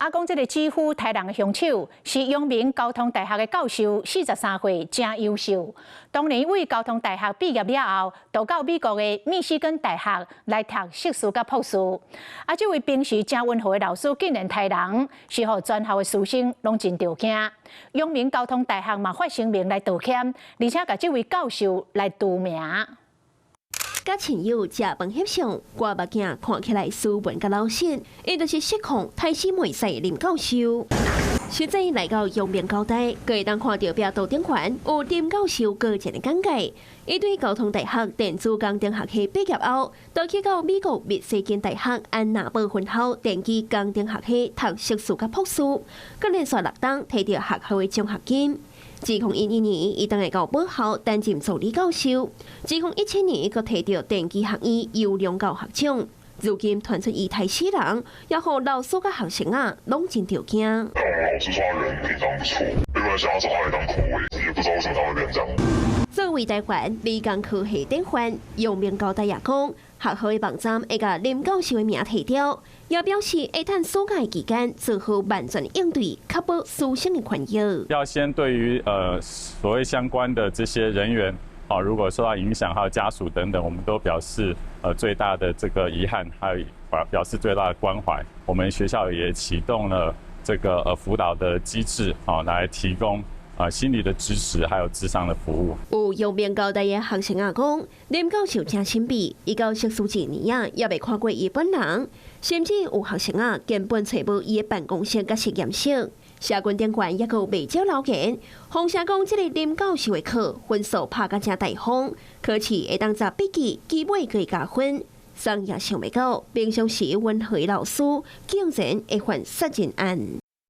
講這個支付台人的凶手是陽明交通大學的教授，43歲，真優秀。當年為交通大學畢業了後，就到美國的密西根大學來讀碩士甲博士。這位平時真溫和的老師，竟然殺人，是讓全校的師生攏真着驚。陽明交通大學嘛發聲明來道歉，而且甲這位教授來除名。甲親友食飯翕相，我目鏡看起來斯文甲老實，伊就是失控太死袂使林教授。實際來到陽明交大，可會當看到壁道頂懸有林教授個人的簡介。伊對交通大學電子工程學系畢業後，就去到美國密西根大學安娜堡分校電機工程學系讀碩士甲博士，佮連續6檔摕到學校的獎學金。2011年，伊當來到本校擔任助理教授。2017年，佮摕到電機學院優良教學獎。如今傳出伊殺死人，也讓老師甲學生啊攏真着驚。看我老師說他人平常不錯，原本想要找他來當苦委，也不知道為什麼他會變這樣。作為台灣理工科系典範，陽明交大也講，學校的網站會甲林教授的名提掉，也表示會趁暑假期間做好萬全應對，確保師生的權益。要先對於所謂相關的這些人員，如果受到影響，還有家屬等等，我們都表示最大的這個遺憾，還有表示最大的關懷。我們學校也啟動了這個輔導的機制，來提供心理的支持，還有諮商的服務。有陽明交大的學生啊講，林教授真神秘，伊到碩士1年啊，也未看過伊本人，甚至有學生啊根本找無伊的辦公室甲實驗室。社群頂懸也個未少留言，風聲講這個林教授的課分數拍甲真大方，考試會當查筆記，期末可以加分。誰也想袂到，平常時溫和的老師竟然會犯殺人案。